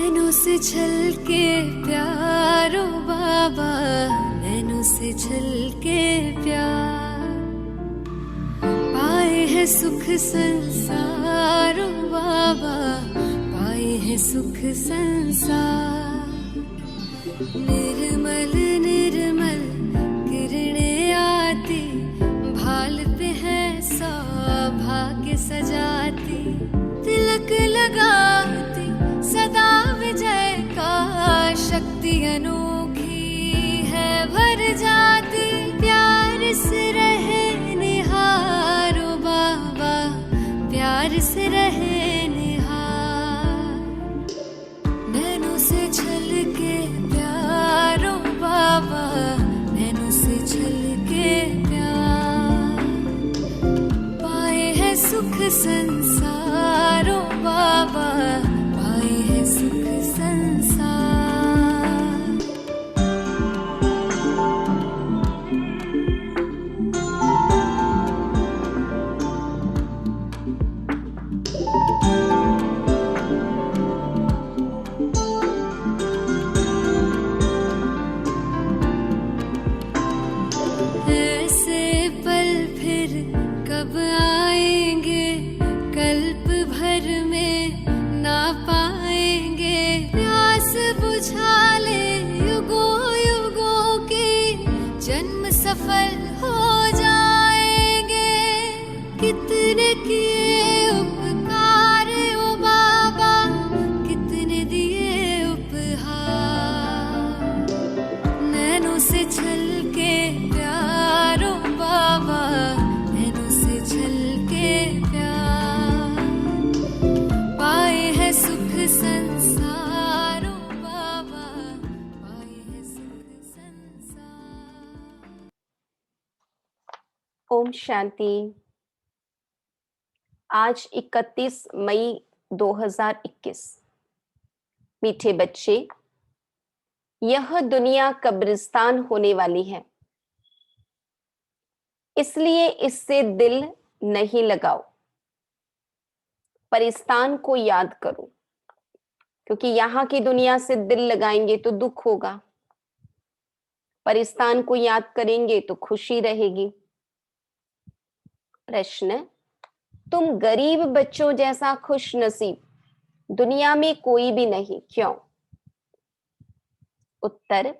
नैनों से छलके प्यारो बाबा, नैनों से छलके प्यार। पाए है सुख संसारो बाबा, पाए है सुख संसार। निर्मल निर्मल किरणें आती, भाल पे है सौभाग्य सजाती। तिलक लगाती सदा विजय का, शक्ति अनोखी है भर जाती। प्यार से रहे निहारो बाबा, प्यार से रहे निहार। नैनों से छलके प्यारो बाबा, नैनों से छलके प्यार। पाए है सुख संसारो बाबा, पाए है सुख संसार। ऐसे पल फिर कब आएंगे, कल्प भर में ना पाएंगे। प्यास बुझा ले युगों युगों की, जन्म सफल हो जाएंगे। कितने किए उपकार ओ बाबा, कितने दिए उपहार। नैनों से छलके प्यारो बाबा, नैनों से छलके प्यार। पाए है सुख संसारो बाबा, पाए है सुख संसार। ओम शांति। आज 31 मई 2021। मीठे बच्चे, यह दुनिया कब्रिस्तान होने वाली है, इसलिए इससे दिल नहीं लगाओ। परिस्तान को याद करो, क्योंकि यहां की दुनिया से दिल लगाएंगे तो दुख होगा, परिस्तान को याद करेंगे तो खुशी रहेगी। प्रश्न, तुम गरीब बच्चों जैसा खुश नसीब दुनिया में कोई भी नहीं, क्यों? उत्तर,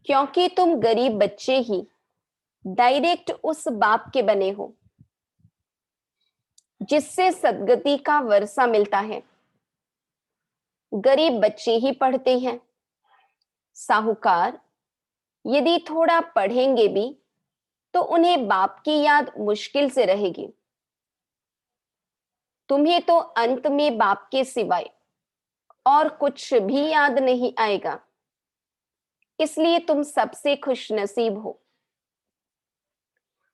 क्योंकि तुम गरीब बच्चे ही डायरेक्ट उस बाप के बने हो जिससे सद्गति का वर्षा मिलता है। गरीब बच्चे ही पढ़ते हैं। साहूकार यदि थोड़ा पढ़ेंगे भी तो उन्हें बाप की याद मुश्किल से रहेगी। तुम्हें तो अंत में बाप के सिवाय और कुछ भी याद नहीं आएगा, इसलिए तुम सबसे खुशनसीब हो।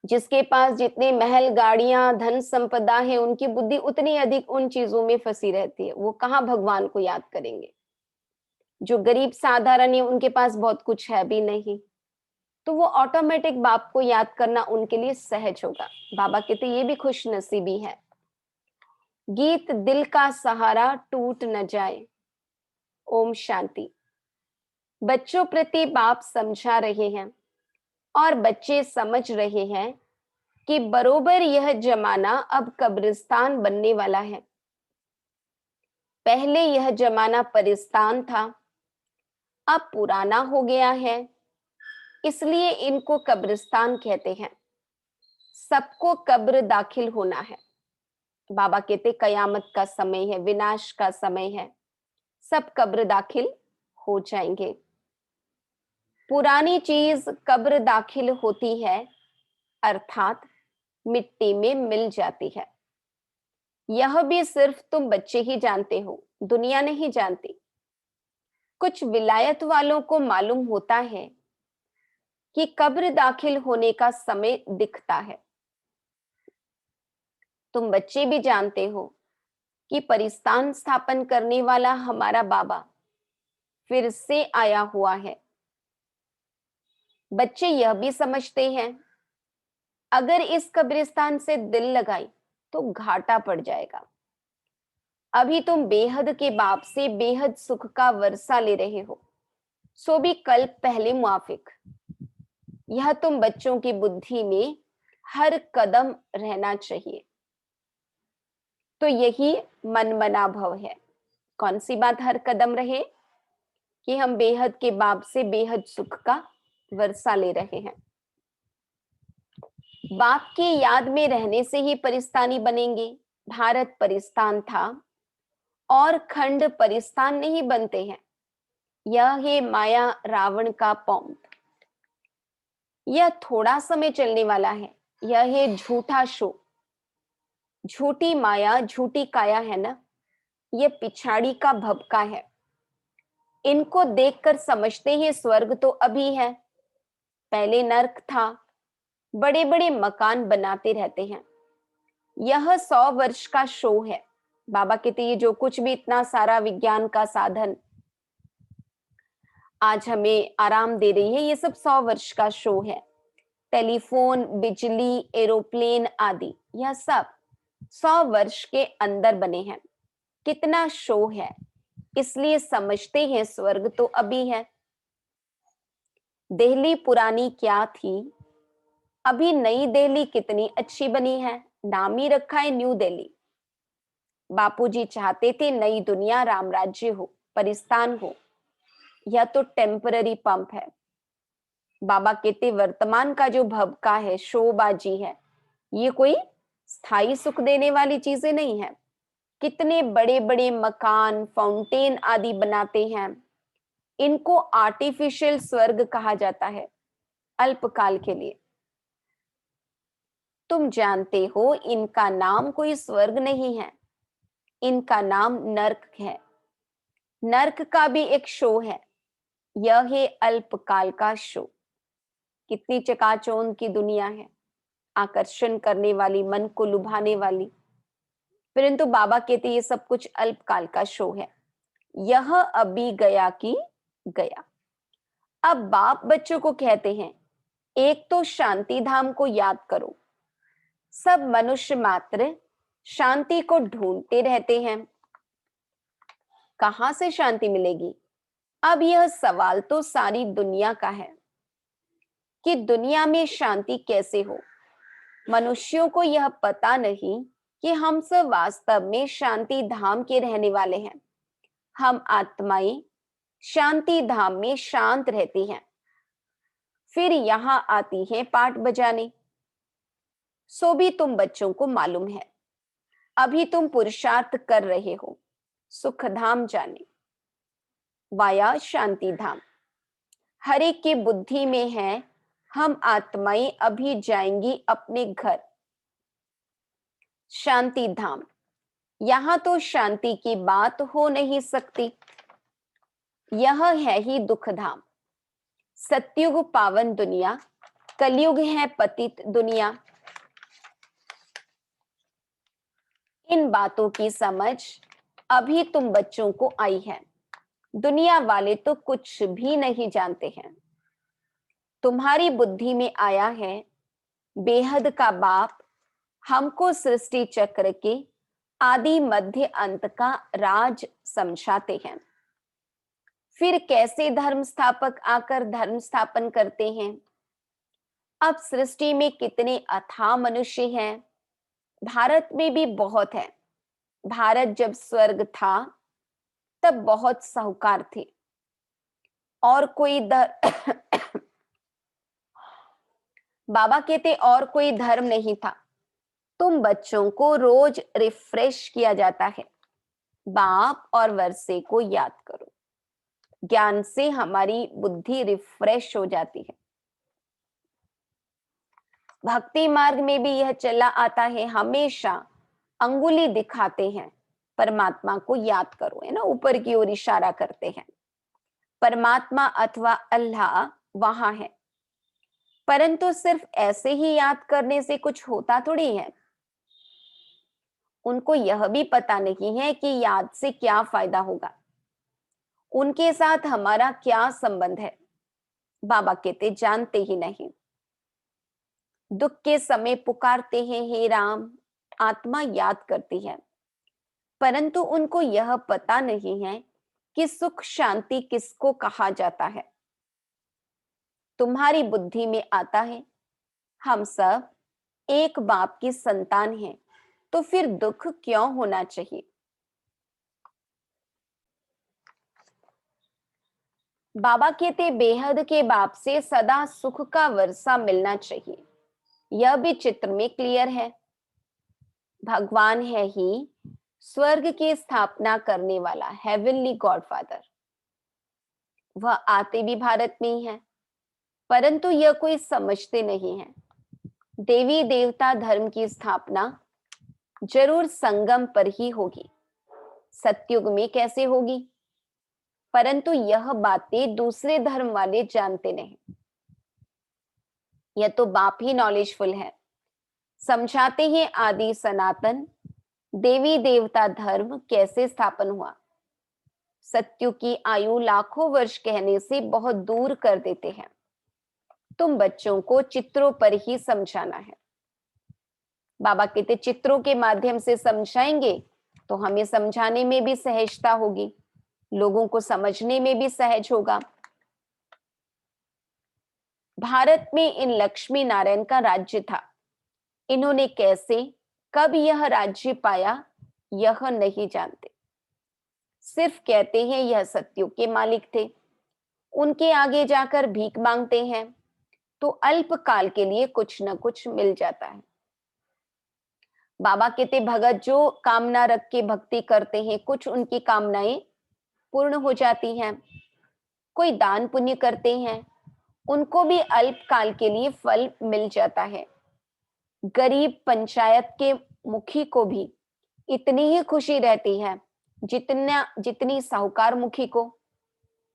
जिसके पास जितने महल, गाड़ियां, धन संपदा है, उनकी बुद्धि उतनी अधिक उन चीजों में फंसी रहती है, वो कहाँ भगवान को याद करेंगे। जो गरीब साधारण है, उनके पास बहुत कुछ है भी नहीं, तो वो ऑटोमेटिक बाप को याद करना उनके लिए सहज होगा। बाबा कहते ये भी खुश नसीबी है। गीत दिल का सहारा टूट न जाए। ओम शांति। बच्चों प्रति बाप समझा रहे हैं और बच्चे समझ रहे हैं कि बरोबर यह जमाना अब कब्रिस्तान बनने वाला है। पहले यह जमाना परिस्तान था, अब पुराना हो गया है, इसलिए इनको कब्रिस्तान कहते हैं। सबको कब्र दाखिल होना है। बाबा कहते कयामत का समय है, विनाश का समय है, सब कब्र दाखिल हो जाएंगे। पुरानी चीज कब्र दाखिल होती है, अर्थात मिट्टी में मिल जाती है। यह भी सिर्फ तुम बच्चे ही जानते हो, दुनिया नहीं जानती। कुछ विलायत वालों को मालूम होता है कि कब्र दाखिल होने का समय दिखता है। तुम बच्चे भी जानते हो कि परिस्तान स्थापन करने वाला हमारा बाबा फिर से आया हुआ है। बच्चे यह भी समझते हैं अगर इस कब्रिस्तान से दिल लगाई तो घाटा पड़ जाएगा। अभी तुम बेहद के बाप से बेहद सुख का वर्षा ले रहे हो, सो भी कल पहले मुआफिक। यह तुम बच्चों की बुद्धि में हर कदम रहना चाहिए। तो यही मन मना भव है। कौन सी बात हर कदम रहे? कि हम बेहद के बाप से बेहद सुख का वर्षा ले रहे हैं। बाप की याद में रहने से ही परिस्तानी बनेंगे। भारत परिस्तान था और खंड परिस्तान नहीं बनते हैं। यह है माया रावण का पौंप। यह थोड़ा समय चलने वाला है। यह है झूठा शो, झूठी माया, झूठी काया है ना। यह पिछाड़ी का भबका है। इनको देखकर समझते हैं स्वर्ग तो अभी है, पहले नर्क था। बड़े बड़े मकान बनाते रहते हैं। यह 100 वर्ष का शो है। बाबा कहते ये जो कुछ भी इतना सारा विज्ञान का साधन आज हमें आराम दे रही है, ये सब 100 वर्ष का शो है। टेलीफोन, बिजली, एरोप्लेन आदि यह सब 100 वर्ष के अंदर बने हैं। कितना शो है, इसलिए समझते हैं स्वर्ग तो अभी है। दिल्ली पुरानी क्या थी, अभी नई दिल्ली कितनी अच्छी बनी है। नाम ही रखा है न्यू दिल्ली। बापूजी चाहते थे नई दुनिया राम राज्य हो, परिस्तान हो। यह तो टेम्पररी पंप है। बाबा कहते वर्तमान का जो भबका है, शोबाजी है, ये कोई स्थायी सुख देने वाली चीजें नहीं है। कितने बड़े बड़े मकान, फाउंटेन आदि बनाते हैं, इनको आर्टिफिशियल स्वर्ग कहा जाता है, अल्पकाल के लिए। तुम जानते हो इनका नाम कोई स्वर्ग नहीं है, इनका नाम नर्क है। नर्क का भी एक शो है। यह है अल्पकाल का शो। कितनी चकाचौंध की दुनिया है, आकर्षण करने वाली, मन को लुभाने वाली। परंतु बाबा कहते ये सब कुछ अल्पकाल का शो है। यह अभी गया कि गया। अब बाप बच्चों को कहते हैं एक तो शांति धाम को याद करो। सब मनुष्य मात्र शांति को ढूंढते रहते हैं। कहां से शांति मिलेगी? अब यह सवाल तो सारी दुनिया का है कि दुनिया में शांति कैसे हो। मनुष्यों को यह पता नहीं कि हम सब वास्तव में शांति धाम के रहने वाले हैं। हम आत्माएं शांति धाम में शांत रहती हैं, फिर यहां आती हैं पाठ बजाने। सो भी तुम बच्चों को मालूम है, अभी तुम पुरुषार्थ कर रहे हो सुख धाम जाने, वाया शांति धाम। हर एक की बुद्धि में है हम आत्माएं अभी जाएंगी अपने घर शांति धाम। यहां तो शांति की बात हो नहीं सकती। यह है ही दुख धाम। सतयुग पावन दुनिया, कलयुग है पतित दुनिया। इन बातों की समझ अभी तुम बच्चों को आई है। दुनिया वाले तो कुछ भी नहीं जानते हैं। तुम्हारी बुद्धि में आया है बेहद का बाप हमको सृष्टि चक्र के आदि मध्य अंत का राज समझाते हैं। फिर कैसे धर्म स्थापक आकर धर्म स्थापन करते हैं। अब सृष्टि में कितने अथाह मनुष्य हैं। भारत में भी बहुत है। भारत जब स्वर्ग था तब बहुत साहूकार थे और कोई बाबा कहते और कोई धर्म नहीं था। तुम बच्चों को रोज रिफ्रेश किया जाता है। बाप और वर्षे को याद करो। ज्ञान से हमारी बुद्धि रिफ्रेश हो जाती है। भक्ति मार्ग में भी यह चला आता है, हमेशा अंगुली दिखाते हैं परमात्मा को याद करो, है ना, ऊपर की ओर इशारा करते हैं। परमात्मा अथवा अल्लाह वहां है, परंतु सिर्फ ऐसे ही याद करने से कुछ होता थोड़ी है। उनको यह भी पता नहीं है कि याद से क्या फायदा होगा, उनके साथ हमारा क्या संबंध है। बाबा कहते जानते ही नहीं। दुख के समय पुकारते हैं हे राम, आत्मा याद करती है। परंतु उनको यह पता नहीं है कि सुख शांति किसको कहा जाता है। तुम्हारी बुद्धि में आता है हम सब एक बाप की संतान हैं, तो फिर दुख क्यों होना चाहिए। बाबा कहते बेहद के बाप से सदा सुख का वर्षा मिलना चाहिए। यह भी चित्र में क्लियर है। भगवान है ही स्वर्ग की स्थापना करने वाला हेवनली गॉडफादर। वह आते भी भारत में ही है, परंतु यह कोई समझते नहीं है। देवी देवता धर्म की स्थापना जरूर संगम पर ही होगी। सतयुग में कैसे होगी, परंतु यह बातें दूसरे धर्म वाले जानते नहीं। यह तो बाप ही नॉलेजफुल है। समझाते हैं आदि सनातन देवी देवता धर्म कैसे स्थापन हुआ। सतयुग की आयु लाखों वर्ष कहने से बहुत दूर कर देते हैं। तुम बच्चों को चित्रों पर ही समझाना है। बाबा कहते चित्रों के माध्यम से समझाएंगे तो हमें समझाने में भी सहजता होगी, लोगों को समझने में भी सहज होगा। भारत में इन लक्ष्मी नारायण का राज्य था। इन्होंने कैसे कब यह राज्य पाया यह नहीं जानते, सिर्फ कहते हैं यह सतयुग के मालिक थे। उनके आगे जाकर भीख मांगते हैं तो अल्प काल के लिए कुछ न कुछ मिल जाता है। बाबा कहते भगत जो कामना रख के भक्ति करते हैं, कुछ उनकी कामनाएं पूर्ण हो जाती हैं। कोई दान पुण्य करते हैं, उनको भी अल्प काल के लिए फल मिल जाता है। गरीब पंचायत के मुखी को भी इतनी ही खुशी रहती है जितनी साहूकार मुखी को।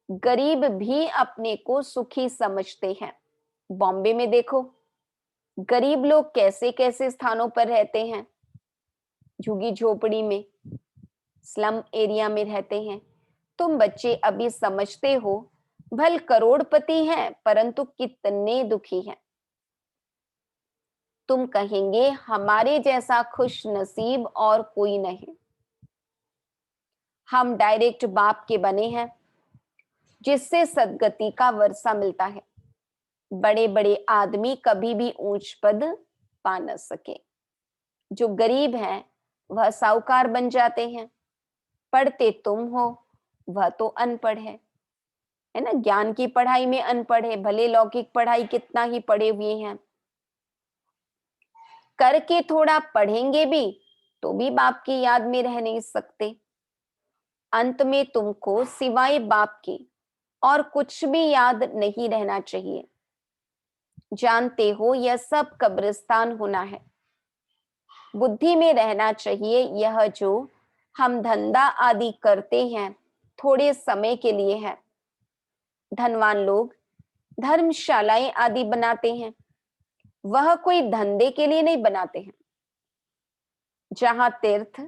गरीब भी अपने को सुखी समझते हैं। बॉम्बे में देखो गरीब लोग कैसे कैसे स्थानों पर रहते हैं, झुग्गी झोपड़ी में, स्लम एरिया में रहते हैं। तुम बच्चे अभी समझते हो भल करोड़पति हैं परंतु कितने दुखी हैं। तुम कहेंगे हमारे जैसा खुश नसीब और कोई नहीं। हम डायरेक्ट बाप के बने हैं जिससे सदगति का वर्षा मिलता है। बड़े बड़े आदमी कभी भी ऊंच पद पा न सके। जो गरीब हैं वह साहूकार बन जाते हैं। पढ़ते तुम हो, वह तो अनपढ़ है ना। ज्ञान की पढ़ाई में अनपढ़ है, भले लौकिक पढ़ाई कितना ही पढ़े हुए हैं। करके थोड़ा पढ़ेंगे भी तो भी बाप की याद में रह नहीं सकते। अंत में तुमको सिवाय बाप की और कुछ भी याद नहीं रहना चाहिए। जानते हो यह सब कब्रिस्तान होना है। बुद्धि में रहना चाहिए यह जो हम धंधा आदि करते हैं थोड़े समय के लिए है। धनवान लोग धर्मशालाएं आदि बनाते हैं, वह कोई धंधे के लिए नहीं बनाते हैं। जहां तीर्थ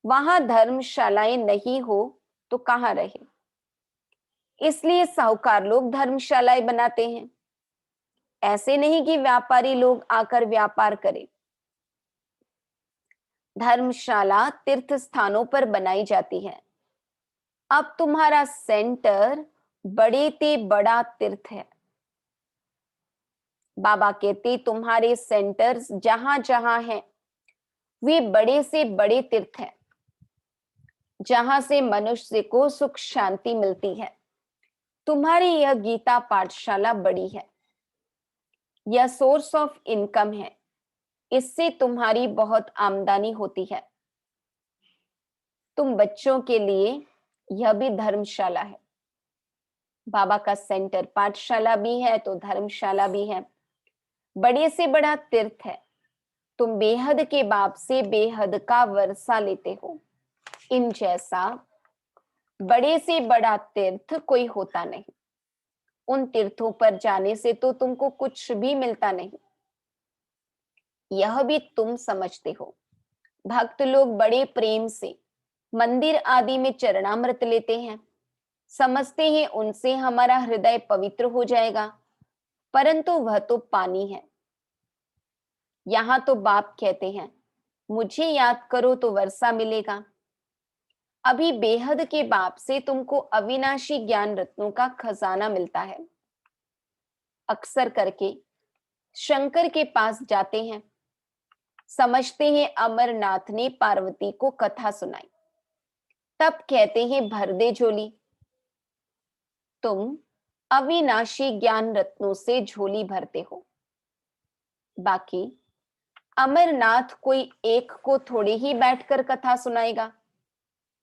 वहां धर्मशालाएं नहीं हो तो कहां रहे। इसलिए साहूकार लोग धर्मशालाएं बनाते हैं। ऐसे नहीं कि व्यापारी लोग आकर व्यापार करें। धर्मशाला तीर्थ स्थानों पर बनाई जाती है। अब तुम्हारा सेंटर बड़े ते बड़ा तीर्थ है। बाबा कहते तुम्हारे सेंटर्स जहां जहां हैं वे बड़े से बड़े तीर्थ हैं, जहां से मनुष्य को सुख शांति मिलती है। तुम्हारी यह गीता पाठशाला बड़ी है, यह सोर्स ऑफ इनकम है। इससे तुम्हारी बहुत आमदनी होती है। तुम बच्चों के लिए यह भी धर्मशाला है। बाबा का सेंटर पाठशाला भी है तो धर्मशाला भी है। बड़े से बड़ा तीर्थ है। तुम बेहद के बाप से बेहद का वर्षा लेते हो। इन जैसा बड़े से बड़ा तीर्थ कोई होता नहीं। उन तीर्थों पर जाने से तो तुमको कुछ भी मिलता नहीं। यह भी तुम समझते हो। भक्त लोग बड़े प्रेम से मंदिर आदि में चरणामृत लेते हैं, समझते हैं उनसे हमारा हृदय पवित्र हो जाएगा, परंतु वह तो पानी है। यहां तो बाप कहते हैं मुझे याद करो तो वर्षा मिलेगा, अभी बेहद के बाप से तुमको अविनाशी ज्ञान रत्नों का खजाना मिलता है। अक्सर करके शंकर के पास जाते हैं, समझते हैं अमरनाथ ने पार्वती को कथा सुनाई, तब कहते हैं भर दे झोली। तुम अविनाशी ज्ञान रत्नों से झोली भरते हो। बाकी अमरनाथ कोई एक को थोड़े ही बैठकर कथा सुनाएगा,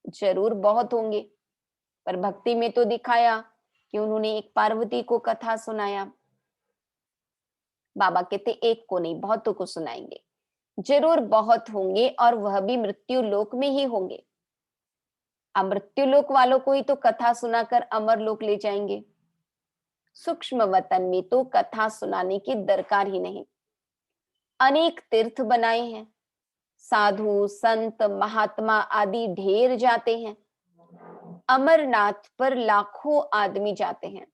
जरूर बहुत होंगे, पर भक्ति में तो दिखाया कि उन्होंने एक पार्वती को कथा सुनाया। बाबा कहते एक को नहीं, बहुतों को सुनाएंगे, जरूर बहुत होंगे, और वह भी मृत्यु लोक में ही होंगे। मृत्यु लोक वालों को ही तो कथा सुनाकर अमर लोक ले जाएंगे। सूक्ष्म वतन में तो कथा सुनाने की दरकार ही नहीं। अनेक तीर्थ बनाए हैं, साधु संत महात्मा आदि ढेर जाते हैं। अमरनाथ पर लाखों आदमी जाते हैं।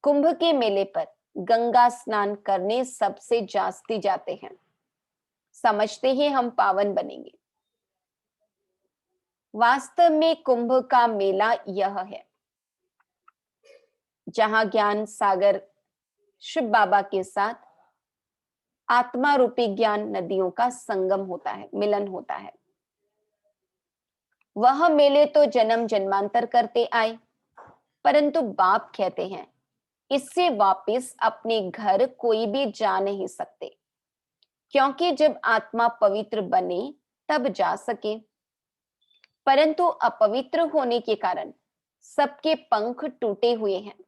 कुंभ के मेले पर गंगा स्नान करने सबसे जास्ती जाते हैं, समझते हैं हम पावन बनेंगे। वास्तव में कुंभ का मेला यह है जहां ज्ञान सागर शिव बाबा के साथ आत्मा रूपी ज्ञान नदियों का संगम होता है, मिलन होता है। वह मेले तो जन्म जन्मांतर करते आए, परंतु बाप कहते हैं इससे वापस अपने घर कोई भी जा नहीं सकते, क्योंकि जब आत्मा पवित्र बने तब जा सके, परंतु अपवित्र होने के कारण सबके पंख टूटे हुए हैं।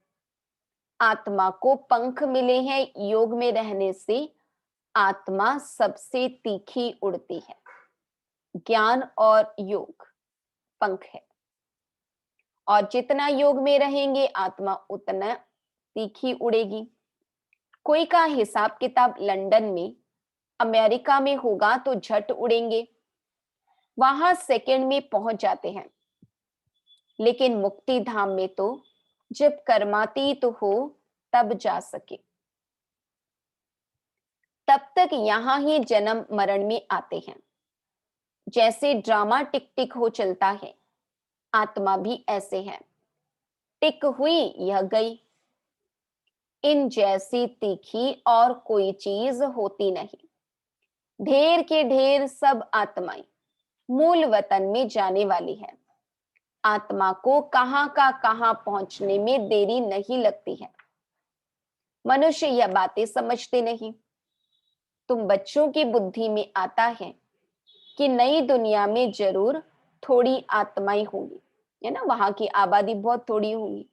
आत्मा को पंख मिले हैं, योग में रहने से आत्मा सबसे तीखी उड़ती है। ज्ञान और योग पंख है, और जितना योग में रहेंगे आत्मा उतना तीखी उड़ेगी। कोई का हिसाब किताब लंदन में, अमेरिका में होगा तो झट उड़ेंगे, वहां सेकंड में पहुंच जाते हैं। लेकिन मुक्ति धाम में तो जब कर्मातीत हो तब जा सके, तब तक यहां ही जन्म मरण में आते हैं। जैसे ड्रामा टिक टिक हो चलता है, आत्मा भी ऐसे है, टिक हुई यह गई। इन जैसी तीखी और कोई चीज होती नहीं। ढेर के ढेर सब आत्माएं मूल वतन में जाने वाली है। आत्मा को कहां का कहां पहुंचने में देरी नहीं लगती है। मनुष्य यह बातें समझते नहीं। तुम बच्चों की बुद्धि में आता है कि नई दुनिया में जरूर थोड़ी आत्माएं होंगी, है ना, वहां की आबादी बहुत थोड़ी होगी।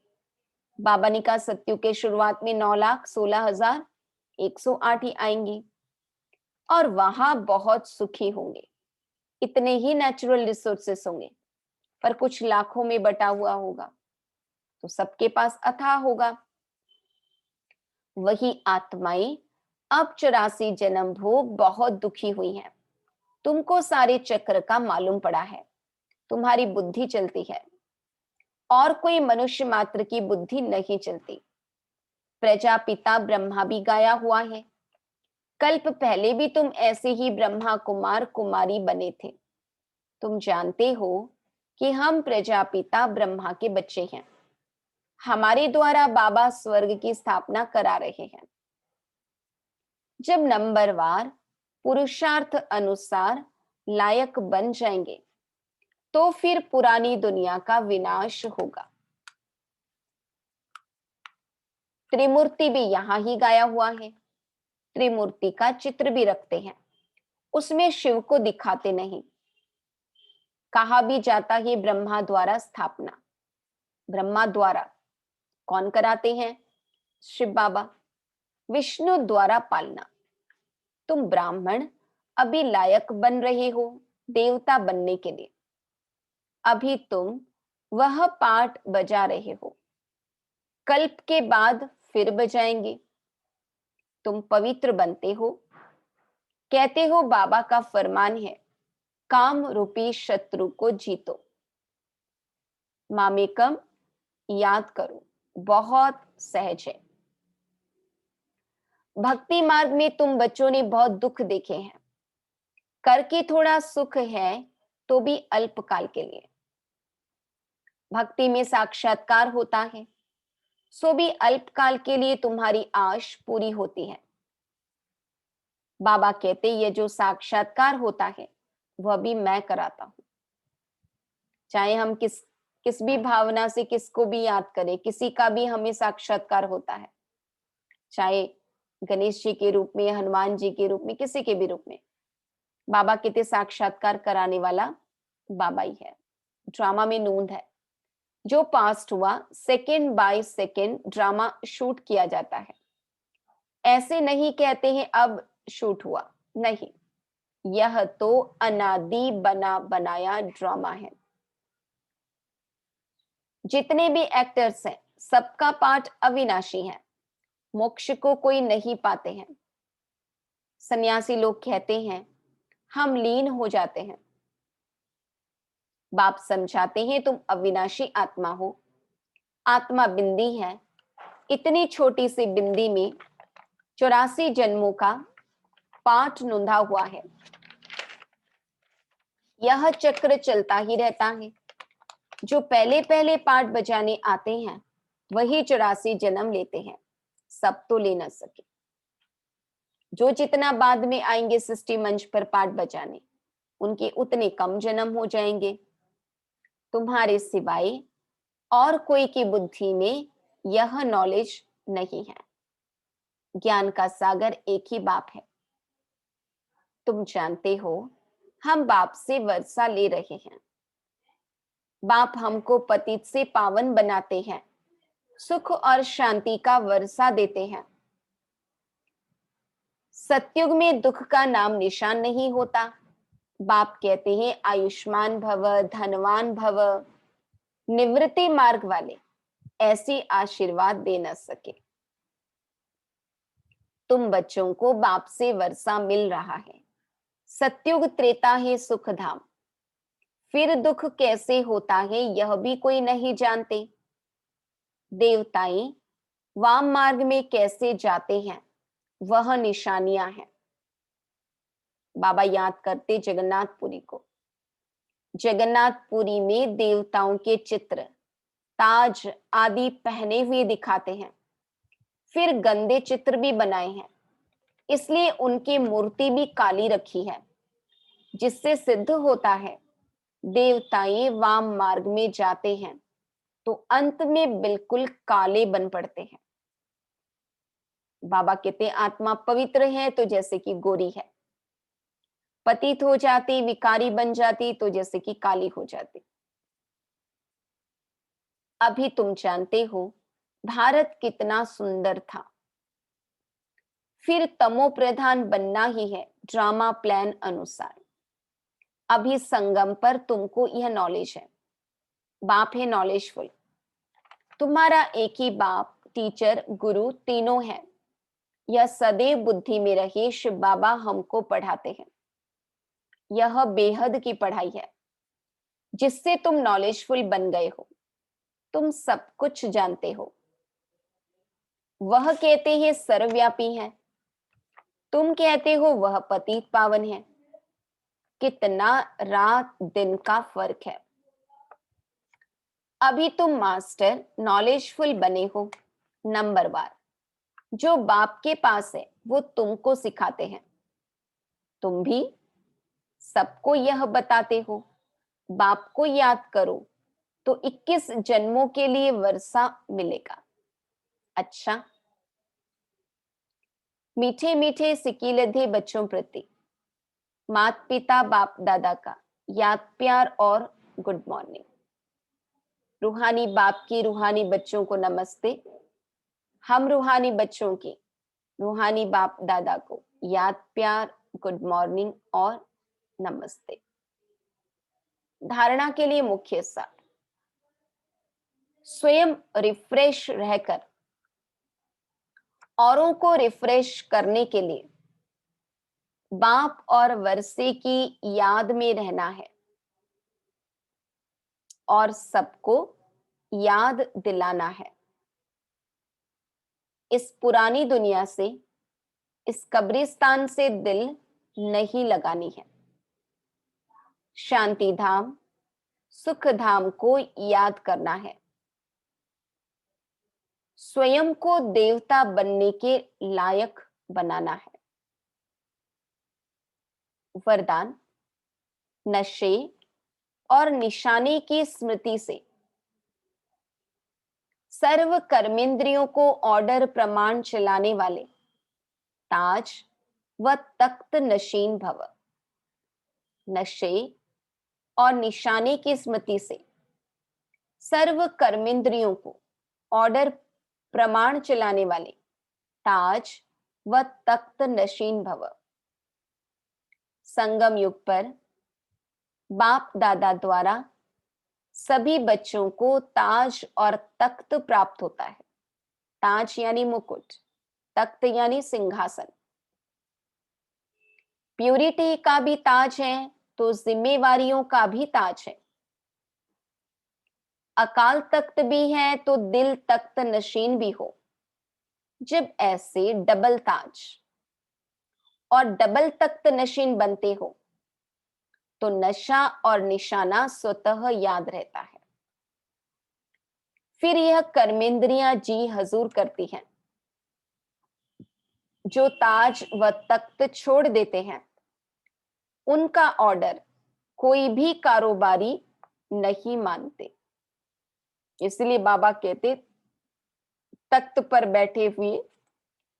बाबा ने कहा सत्युग के शुरुआत में 9,16,108 ही आएंगी, और वहां बहुत सुखी होंगे। इतने ही नेचुरल रिसोर्सेस होंगे, पर कुछ लाखों में बटा हुआ होगा, तो सबके पास अथाह होगा। वही आत्माएं अब 84 जन्म भोग बहुत दुखी हुई हैं। तुमको सारे चक्र का मालूम पड़ा है, तुम्हारी बुद्धि चलती है, और कोई मनुष्य मात्र की बुद्धि नहीं चलती। प्रजापिता ब्रह्मा भी गाया हुआ है। कल्प पहले भी तुम ऐसे ही ब्रह्मा कुमार कुमारी बने थे। तुम जानते हो कि हम प्रजापिता ब्रह्मा के बच्चे हैं। हमारे द्वारा बाबा स्वर्ग की स्थापना करा रहे हैं। जब नंबरवार पुरुषार्थ अनुसार लायक बन जाएंगे तो फिर पुरानी दुनिया का विनाश होगा। त्रिमूर्ति भी यहां ही गाया हुआ है। त्रिमूर्ति का चित्र भी रखते हैं, उसमें शिव को दिखाते नहीं। कहा भी जाता है ब्रह्मा द्वारा स्थापना। ब्रह्मा द्वारा कौन कराते हैं? शिव बाबा। विष्णु द्वारा पालना। तुम ब्राह्मण अभी लायक बन रहे हो देवता बनने के लिए। अभी तुम वह पाठ बजा रहे हो, कल्प के बाद फिर बजाएंगे। तुम पवित्र बनते हो। कहते हो बाबा का फरमान है काम रूपी शत्रु को जीतो। मामेकम याद करो, बहुत सहज है। भक्ति मार्ग में तुम बच्चों ने बहुत दुख देखे हैं। करके थोड़ा सुख है तो भी अल्पकाल के लिए। भक्ति में साक्षात्कार होता है, सो भी अल्पकाल के लिए तुम्हारी आश पूरी होती है। बाबा कहते ये जो साक्षात्कार होता है वह भी मैं कराता हूं। चाहे हम किस भी भावना से किसको भी याद करें, किसी का भी हमें साक्षात्कार होता है, चाहे गणेश जी के रूप में, हनुमान जी के रूप में, किसी के भी रूप में, बाबा कहते साक्षात्कार कराने वाला बाबा ही है। ड्रामा में नूंद है, जो पास्ट हुआ second by second drama shoot किया जाता है। ऐसे नहीं कहते हैं अब शूट हुआ, नहीं, यह तो अनादि बना बनाया ड्रामा है। जितने भी एक्टर्स हैं सबका पाठ अविनाशी है, मोक्ष को कोई नहीं पाते हैं। सन्यासी लोग कहते हैं हम लीन हो जाते हैं। बाप समझाते हैं तुम अविनाशी आत्मा हो, आत्मा बिंदी है। इतनी छोटी सी बिंदी में 84 जन्मों का पाठ नोंधा हुआ है। यह चक्र चलता ही रहता है। जो पहले पहले पाठ बजाने आते हैं वही 84 जन्म लेते हैं, सब तो ले न सके। जो जितना बाद में आएंगे सृष्टि मंच पर पाठ बजाने, उनके उतने कम जन्म हो जाएंगे। तुम्हारे सिवाय और कोई की बुद्धि में यह नॉलेज नहीं है। ज्ञान का सागर एक ही बाप है। तुम जानते हो हम बाप से वर्षा ले रहे हैं। बाप हमको पतित से पावन बनाते हैं, सुख और शांति का वर्षा देते हैं। सतयुग में दुख का नाम निशान नहीं होता। बाप कहते हैं आयुष्मान भव, धनवान भव। निवृत्ति मार्ग वाले ऐसी आशीर्वाद दे न सके। तुम बच्चों को बाप से वर्षा मिल रहा है। सतयुग त्रेता है सुख धाम, फिर दुख कैसे होता है यह भी कोई नहीं जानते। देवताएं वाम मार्ग में कैसे जाते हैं वह निशानियां हैं। बाबा याद करते जगन्नाथपुरी को। जगन्नाथपुरी में देवताओं के चित्र, ताज आदि पहने हुए दिखाते हैं, फिर गंदे चित्र भी बनाए हैं, इसलिए उनकी मूर्ति भी काली रखी है, जिससे सिद्ध होता है देवताएं वाम मार्ग में जाते हैं तो अंत में बिल्कुल काले बन पड़ते हैं। बाबा कहते हैं आत्मा पवित्र है तो जैसे कि गोरी है, पतित हो जाती, विकारी बन जाती तो जैसे कि काली हो जाती। अभी तुम जानते हो भारत कितना सुंदर था, फिर तमो प्रधान बनना ही है ड्रामा प्लान अनुसार। अभी संगम पर तुमको यह नॉलेज है। बाप है नॉलेजफुल। तुम्हारा एक ही बाप, टीचर, गुरु तीनों है। यह सदैव बुद्धि में रहे शिव बाबा हमको पढ़ाते हैं। यह बेहद की पढ़ाई है जिससे तुम नॉलेजफुल बन गए हो। तुम सब कुछ जानते हो। वह कहते हैं सर्वव्यापी है, तुम कहते हो वह पतित पावन है। कितना रात दिन का फर्क है। अभी तुम मास्टर नॉलेजफुल बने हो, नंबरवार। जो बाप के पास है वो तुमको सिखाते हैं। तुम भी सबको यह बताते हो बाप को याद करो तो 21 जन्मों के लिए वर्षा मिलेगा। अच्छा, मीठे मीठे सिकीलधे बच्चों प्रति माता पिता बाप दादा का याद प्यार और गुड मॉर्निंग। रूहानी बाप की रूहानी बच्चों को नमस्ते। हम रूहानी बच्चों की रूहानी बाप दादा को याद प्यार, गुड मॉर्निंग और नमस्ते। धारणा के लिए मुख्य सार, स्वयं रिफ्रेश रहकर औरों को रिफ्रेश करने के लिए बाप और वर्षे की याद में रहना है और सबको याद दिलाना है। इस पुरानी दुनिया से, इस कब्रिस्तान से दिल नहीं लगानी है। शांति धाम, सुख धाम को याद करना है, स्वयं को देवता बनने के लायक बनाना है। वरदान, नशे और निशाने की स्मृति से सर्व कर्मेंद्रियों को ऑर्डर प्रमाण चलाने वाले ताज व तख्त नशीन भव। नशे और निशाने की स्मृति से सर्व कर्मेंद्रियों को ऑर्डर प्रमाण चलाने वाले ताज व तख्त नशीन भव। संगम युग पर बाप दादा द्वारा सभी बच्चों को ताज और तख्त प्राप्त होता है। ताज यानी मुकुट, तख्त यानी सिंहासन। प्यूरिटी का भी ताज है तो जिम्मेवारियों का भी ताज है। अकाल तख्त भी है तो दिल तख्त नशीन भी हो। जब ऐसे डबल ताज और डबल तख्त नशीन बनते हो तो नशा और निशाना स्वतः याद रहता है। फिर यह कर्मेंद्रियां जी हजूर करती हैं। जो ताज व तख्त छोड़ देते हैं उनका ऑर्डर कोई भी कारोबारी नहीं मानते। इसलिए बाबा कहते तख्त पर बैठे हुए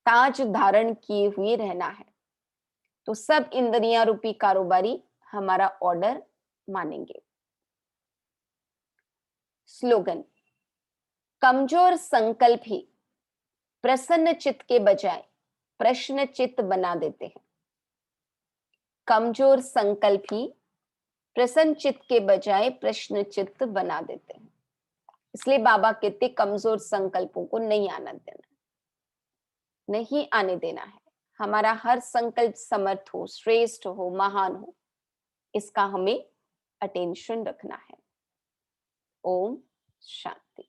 ताज धारण किए हुए रहना है, तो सब इंद्रियां रूपी कारोबारी हमारा ऑर्डर मानेंगे। स्लोगन, कमजोर संकल्प ही प्रसन्न चित्त के बजाय प्रश्न चित्त बना देते हैं। कमजोर संकल्प ही प्रसन्न चित्त के बजाय प्रश्न चित्त बना देते हैं। इसलिए बाबा कहते कमजोर संकल्पों को नहीं आने देना, नहीं आने देना है। हमारा हर संकल्प समर्थ हो, श्रेष्ठ हो, महान हो, इसका हमें अटेंशन रखना है। ओम शांति।